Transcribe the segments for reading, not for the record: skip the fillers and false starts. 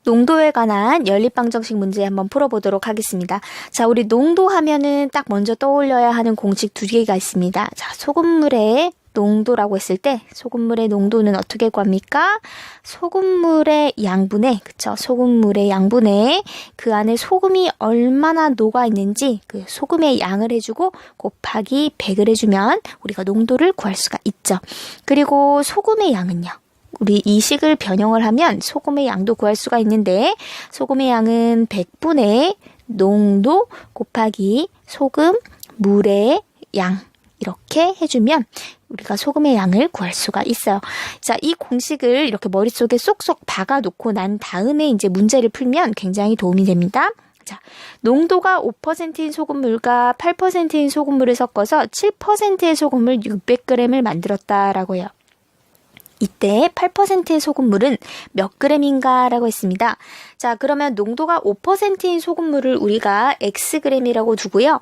농도에 관한 연립방정식 문제 한번 풀어보도록 하겠습니다. 자, 우리 농도 하면은 딱 먼저 떠올려야 하는 공식 두 개가 있습니다. 자, 소금물의 농도라고 했을 때 소금물의 농도는 어떻게 구합니까? 소금물의 양분에, 그쵸? 소금물의 양분에 그 안에 소금이 얼마나 녹아 있는지 그 소금의 양을 해주고 곱하기 100을 해주면 우리가 농도를 구할 수가 있죠. 그리고 소금의 양은요. 우리 이 식을 변형을 하면 소금의 양도 구할 수가 있는데 소금의 양은 100분의 농도 곱하기 소금, 물의 양 이렇게 해주면 우리가 소금의 양을 구할 수가 있어요. 자, 이 공식을 이렇게 머릿속에 쏙쏙 박아놓고 난 다음에 이제 문제를 풀면 굉장히 도움이 됩니다. 자, 농도가 5%인 소금물과 8%인 소금물을 섞어서 7%의 소금물 600g을 만들었다라고 해요. 이때 8%의 소금물은 몇 g인가 라고 했습니다. 자, 그러면 농도가 5%인 소금물을 우리가 Xg이라고 두고요.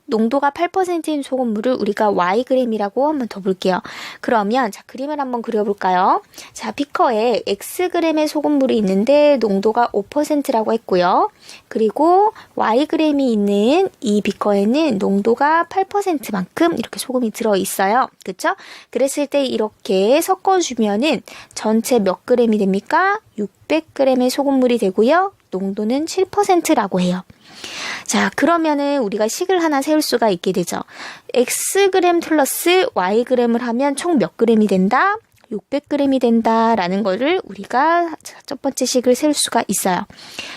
농도가 8%인 소금물을 우리가 Yg이라고 한번 더 볼게요. 그러면 자, 그림을 한번 그려볼까요? 자, 비커에 Xg의 소금물이 있는데 농도가 5%라고 했고요. 그리고 Yg이 있는 이 비커에는 농도가 8%만큼 이렇게 소금이 들어있어요. 그쵸? 그랬을 때 이렇게 섞어주면은 전체 몇 g이 됩니까? 600g의 소금물이 되고요. 농도는 7%라고 해요. 자, 그러면은 우리가 식을 하나 세울 수가 있게 되죠. Xg 플러스 Yg을 하면 총 몇 g이 된다? 600g이 된다라는 거를 우리가 첫 번째 식을 세울 수가 있어요.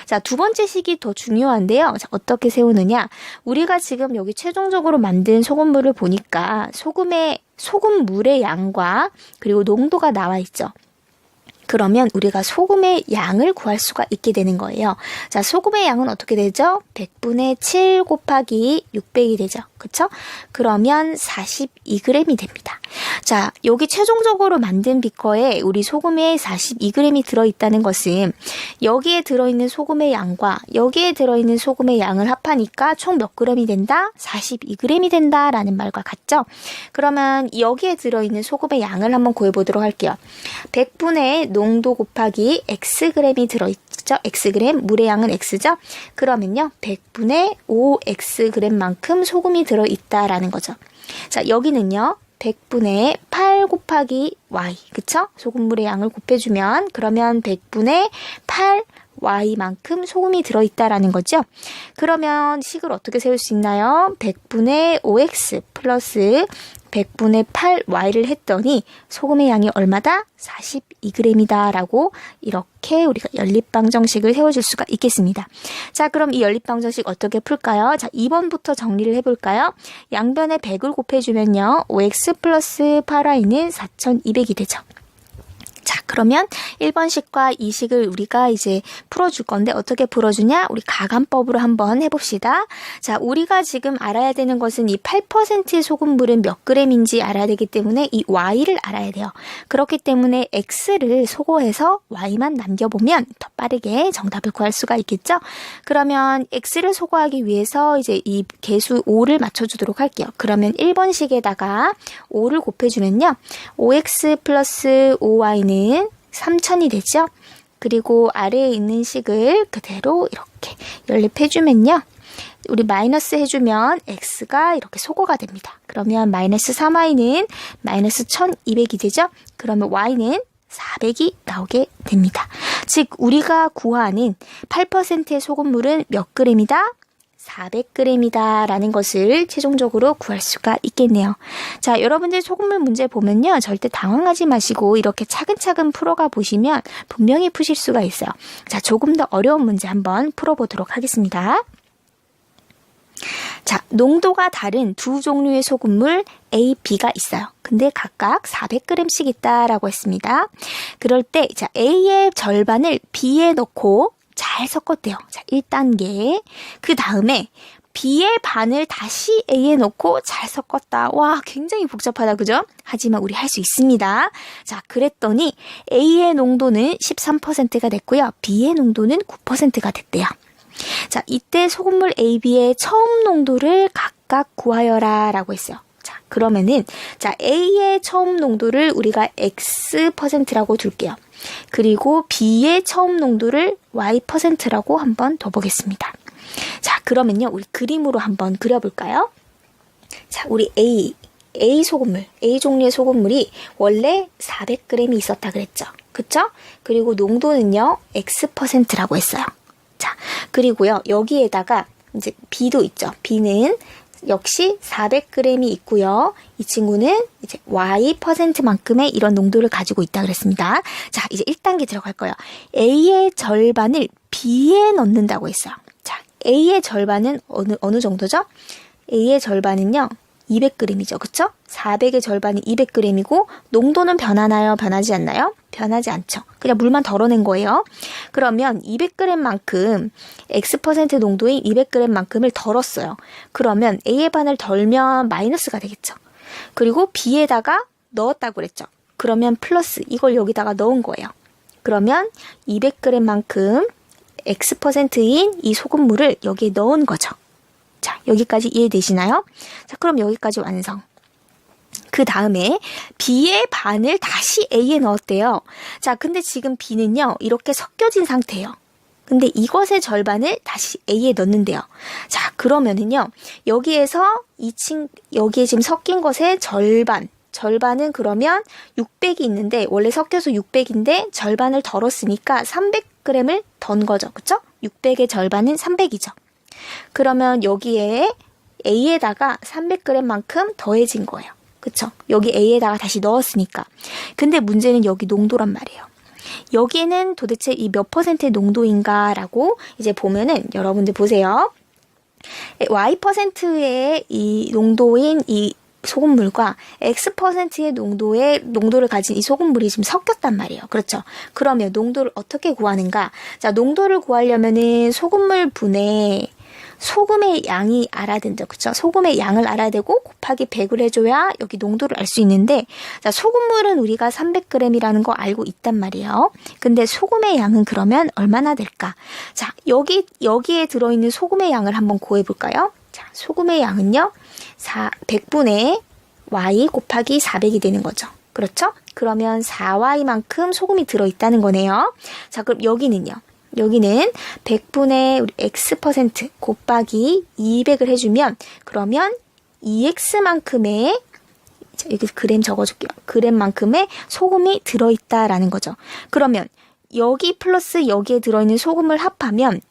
자, 두 번째 식이 더 중요한데요. 자, 어떻게 세우느냐? 우리가 지금 여기 최종적으로 만든 소금물을 보니까 소금물의 양과 그리고 농도가 나와 있죠. 그러면 우리가 소금의 양을 구할 수가 있게 되는 거예요. 자, 소금의 양은 어떻게 되죠? 100분의 7 곱하기 600이 되죠. 그쵸? 그러면 42g이 됩니다. 자, 여기 최종적으로 만든 비커에 우리 소금에 42g이 들어있다는 것은 여기에 들어있는 소금의 양과 여기에 들어있는 소금의 양을 합하니까 총 몇 g이 된다? 42g이 된다라는 말과 같죠? 그러면 여기에 들어있는 소금의 양을 한번 구해보도록 할게요. 100분의 농도 곱하기 Xg이 들어있죠. Xg, 물의 양은 X죠. 그러면요. 100분의 5Xg만큼 소금이 들어있다라는 거죠. 자, 여기는요. 100분의 8 곱하기 Y, 그쵸? 소금물의 양을 곱해주면 그러면 100분의 8 Y만큼 소금이 들어있다라는 거죠. 그러면 식을 어떻게 세울 수 있나요? 100분의 5X 플러스 100분의 8Y를 했더니 소금의 양이 얼마다? 42g이다 라고 이렇게 우리가 연립방정식을 세워줄 수가 있겠습니다. 자, 그럼 이 연립방정식 어떻게 풀까요? 자, 2번부터 정리를 해볼까요? 양변에 100을 곱해주면요. 5X 플러스 8Y는 4200이 되죠. 자, 그러면 1번식과 2식을 우리가 이제 풀어줄 건데 어떻게 풀어주냐? 우리 가감법으로 한번 해봅시다. 자, 우리가 지금 알아야 되는 것은 이 8%의 소금물은 몇 g인지 알아야 되기 때문에 이 Y를 알아야 돼요. 그렇기 때문에 X를 소거해서 Y만 남겨보면 더 빠르게 정답을 구할 수가 있겠죠? 그러면 X를 소거하기 위해서 이제 이 개수 5를 맞춰주도록 할게요. 그러면 1번식에다가 5를 곱해주면요. 5X 플러스 5Y는 3000이 되죠. 그리고 아래에 있는 식을 그대로 이렇게 연립해주면요. 우리 마이너스 해주면 x가 이렇게 소거가 됩니다. 그러면 마이너스 3y는 마이너스 1200이 되죠. 그러면 y는 400이 나오게 됩니다. 즉 우리가 구하는 8%의 소금물은 몇 g이다? 400g이다 라는 것을 최종적으로 구할 수가 있겠네요. 자, 여러분들 소금물 문제 보면요. 절대 당황하지 마시고 이렇게 차근차근 풀어가 보시면 분명히 푸실 수가 있어요. 자, 조금 더 어려운 문제 한번 풀어보도록 하겠습니다. 자, 농도가 다른 두 종류의 소금물 A, B가 있어요. 근데 각각 400g씩 있다라고 했습니다. 그럴 때 자, A의 절반을 B에 넣고 잘 섞었대요. 자, 1단계. 그 다음에 B의 반을 다시 A에 넣고 잘 섞었다. 와, 굉장히 복잡하다, 그죠? 하지만 우리 할 수 있습니다. 자, 그랬더니 A의 농도는 13%가 됐고요. B의 농도는 9%가 됐대요. 자, 이때 소금물 A, B의 처음 농도를 각각 구하여라 라고 했어요. 그러면은 자 A의 처음 농도를 우리가 X%라고 둘게요. 그리고 B의 처음 농도를 Y%라고 한번 둬보겠습니다. 자, 그러면요, 우리 그림으로 한번 그려볼까요? 자, 우리 A 소금물, A 종류의 소금물이 원래 400g이 있었다 그랬죠. 그쵸? 그리고 농도는요, X%라고 했어요. 자, 그리고요, 여기에다가 이제 B도 있죠. B는 역시 400g이 있고요. 이 친구는 이제 Y%만큼의 이런 농도를 가지고 있다 그랬습니다. 자, 이제 1단계 들어갈 거예요. A의 절반을 B에 넣는다고 했어요. 자, A의 절반은 어느 정도죠? A의 절반은요, 200g이죠. 그쵸? 400의 절반이 200g이고 농도는 변하나요? 변하지 않나요? 변하지 않죠. 그냥 물만 덜어낸 거예요. 그러면 200g만큼 X% 농도인 200g만큼을 덜었어요. 그러면 A의 반을 덜면 마이너스가 되겠죠. 그리고 B에다가 넣었다고 그랬죠. 그러면 플러스 이걸 여기다가 넣은 거예요. 그러면 200g만큼 X%인 이 소금물을 여기에 넣은 거죠. 자, 여기까지 이해되시나요? 자, 그럼 여기까지 완성. 그 다음에 B의 반을 다시 A에 넣었대요. 자, 근데 지금 B는요, 이렇게 섞여진 상태예요. 근데 이것의 절반을 다시 A에 넣는데요. 자, 그러면은요, 여기에서 여기에 지금 섞인 것의 절반은 그러면 600이 있는데, 원래 섞여서 600인데, 절반을 덜었으니까 300g을 던 거죠. 그쵸? 600의 절반은 300이죠. 그러면 여기에 A에다가 300g만큼 더해진 거예요. 그쵸? 여기 A에다가 다시 넣었으니까. 근데 문제는 여기 농도란 말이에요. 여기에는 도대체 이 몇 %의 농도인가라고 이제 보면은 여러분들 보세요. Y%의 이 농도인 이 소금물과 X%의 농도를 가진 이 소금물이 지금 섞였단 말이에요. 그렇죠? 그러면 농도를 어떻게 구하는가? 자, 농도를 구하려면은 소금물 분의 소금의 양이 알아야 된다. 그쵸? 소금의 양을 알아야 되고 곱하기 100을 해줘야 여기 농도를 알 수 있는데, 자, 소금물은 우리가 300g이라는 거 알고 있단 말이에요. 근데 소금의 양은 그러면 얼마나 될까? 자, 여기에 들어있는 소금의 양을 한번 구해볼까요? 자, 소금의 양은요, 100분의 y 곱하기 400이 되는 거죠. 그렇죠? 그러면 4y만큼 소금이 들어있다는 거네요. 자, 그럼 여기는요. 여기는 100분의 우리 x% 곱하기 200을 해주면, 그러면 2x만큼의, 여기 그램 적어줄게요. 그램만큼의 소금이 들어있다라는 거죠. 그러면 여기 플러스 여기에 들어있는 소금을 합하면,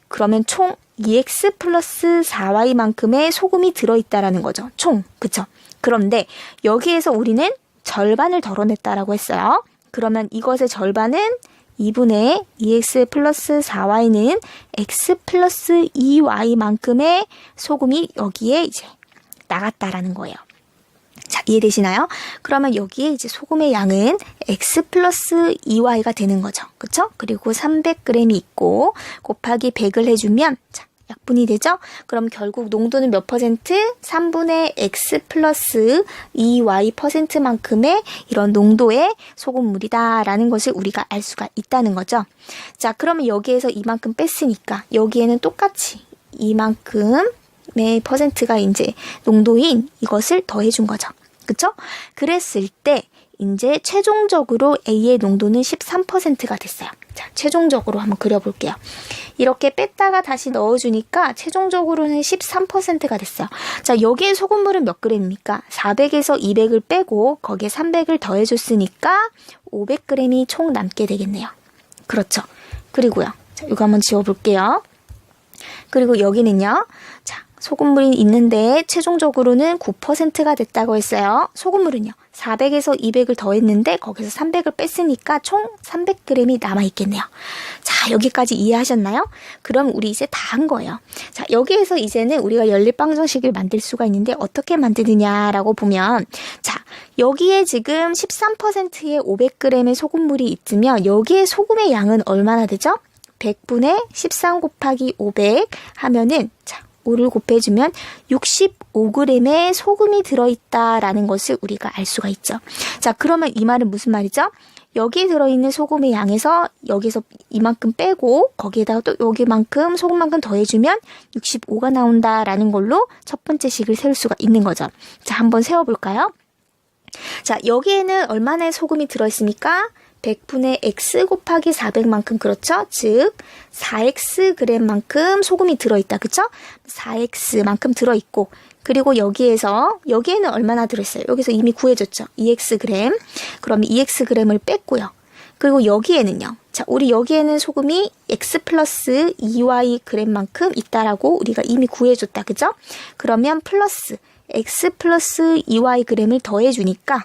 그러면 총 2x 플러스 4y만큼의 소금이 들어있다라는 거죠. 총. 그쵸? 그런데 여기에서 우리는 절반을 덜어냈다라고 했어요. 그러면 이것의 절반은 2분의 2x 플러스 4y는 x 플러스 2y만큼의 소금이 여기에 이제 나갔다라는 거예요. 자, 이해되시나요? 그러면 여기에 이제 소금의 양은 x 플러스 2y가 되는 거죠. 그쵸? 그리고 300g이 있고 곱하기 100을 해주면, 자, 약분이 되죠? 그럼 결국 농도는 몇 퍼센트? 3분의 x 플러스 2y%만큼의 이런 농도의 소금물이다라는 것을 우리가 알 수가 있다는 거죠. 자, 그러면 여기에서 이만큼 뺐으니까 여기에는 똑같이 이만큼의 퍼센트가 이제 농도인 이것을 더해준 거죠. 그쵸? 그랬을 때 이제 최종적으로 A의 농도는 13%가 됐어요. 자, 최종적으로 한번 그려볼게요. 이렇게 뺐다가 다시 넣어주니까 최종적으로는 13%가 됐어요. 자, 여기에 소금물은 몇 g입니까? 400에서 200을 빼고 거기에 300을 더해줬으니까 500g이 총 남게 되겠네요. 그렇죠. 그리고요. 자, 이거 한번 지워볼게요. 그리고 여기는요. 자, 소금물이 있는데 최종적으로는 9%가 됐다고 했어요. 소금물은요. 400에서 200을 더했는데 거기서 300을 뺐으니까 총 300g이 남아있겠네요. 자, 여기까지 이해하셨나요? 그럼 우리 이제 다 한 거예요. 자, 여기에서 이제는 우리가 연립방정식을 만들 수가 있는데 어떻게 만드느냐라고 보면, 자, 여기에 지금 13%의 500g의 소금물이 있으면 여기에 소금의 양은 얼마나 되죠? 100분의 13 곱하기 500 하면은, 자, 5를 곱해주면 65g의 소금이 들어있다라는 것을 우리가 알 수가 있죠. 자, 그러면 이 말은 무슨 말이죠? 여기에 들어있는 소금의 양에서 여기서 이만큼 빼고 거기에다가 또 여기만큼 소금만큼 더해주면 65가 나온다라는 걸로 첫 번째 식을 세울 수가 있는 거죠. 자, 한번 세워볼까요? 자, 여기에는 얼마나 소금이 들어있습니까? 100분의 x 곱하기 400만큼 그렇죠? 즉 4xg만큼 소금이 들어있다. 그쵸? 4x만큼 들어있고 그리고 여기에는 얼마나 들어있어요? 여기서 이미 구해줬죠. 2xg. 그럼 2xg을 뺐고요. 그리고 여기에는요. 자, 우리 여기에는 소금이 x 플러스 2yg만큼 있다라고 우리가 이미 구해줬다. 그죠? 그러면 플러스 x 플러스 2yg을 더해주니까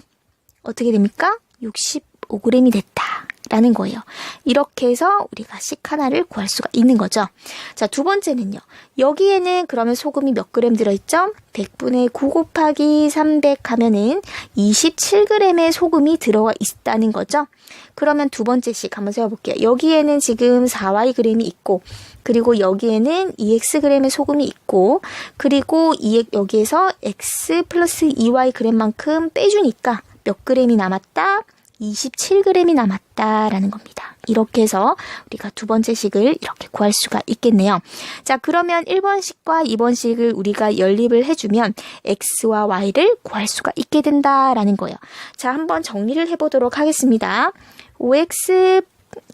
어떻게 됩니까? 65g이 됐다. 라는 거예요. 이렇게 해서 우리가 식 하나를 구할 수가 있는 거죠. 자, 두 번째는요. 여기에는 그러면 소금이 몇 그램 들어있죠? 100분의 9 곱하기 300 하면은 27g의 소금이 들어가 있다는 거죠. 그러면 두 번째 식 한번 세워볼게요. 여기에는 지금 4yg이 있고 그리고 여기에는 2xg의 소금이 있고 그리고 여기에서 x 플러스 2yg만큼 빼주니까 몇 g이 남았다? 27g이 남았다라는 겁니다. 이렇게 해서 우리가 두 번째 식을 이렇게 구할 수가 있겠네요. 자, 그러면 1번 식과 2번 식을 우리가 연립을 해주면 x와 y를 구할 수가 있게 된다라는 거예요. 자, 한번 정리를 해보도록 하겠습니다. 5x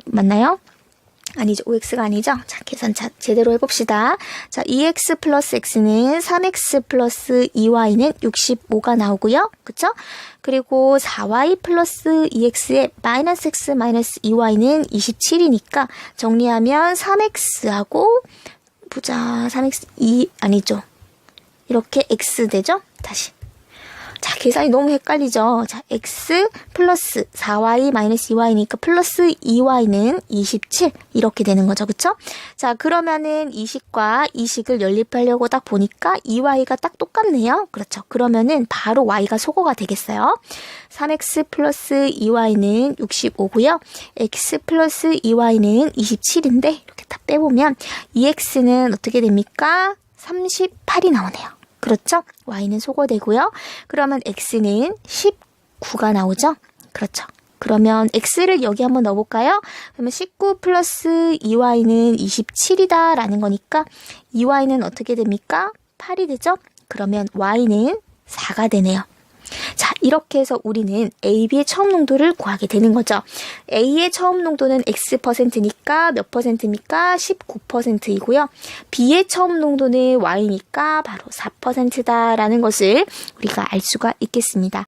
맞나요? 아니죠. 5x가 아니죠. 자, 계산 제대로 해봅시다. 자, 2x 플러스 x는 3x 플러스 2y는 65가 나오고요. 그쵸? 그리고 4y 플러스 2x에 마이너스 x 마이너스 2y는 27이니까 정리하면 3x하고 보자. 3x 2 아니죠. 이렇게 x 되죠? 다시. 자, 계산이 너무 헷갈리죠? 자, x 플러스 4y 마이너스 2y니까 플러스 2y는 27 이렇게 되는 거죠. 그쵸? 자, 그러면은 이 식과 이 식을 연립하려고 딱 보니까 2y가 딱 똑같네요. 그렇죠? 그러면은 바로 y가 소거가 되겠어요. 3x 플러스 2y는 65고요. x 플러스 2y는 27인데 이렇게 딱 빼보면 2x는 어떻게 됩니까? 38이 나오네요. 그렇죠? y는 소거되고요. 그러면 x는 19가 나오죠? 그렇죠. 그러면 x를 여기 한번 넣어볼까요? 그러면 19 플러스 2y는 27이다 라는 거니까 2y는 어떻게 됩니까? 8이 되죠? 그러면 y는 4가 되네요. 자, 이렇게 해서 우리는 A, B의 처음 농도를 구하게 되는 거죠. A의 처음 농도는 X%니까 몇 %입니까? 19%이고요. B의 처음 농도는 Y니까 바로 4%다라는 것을 우리가 알 수가 있겠습니다.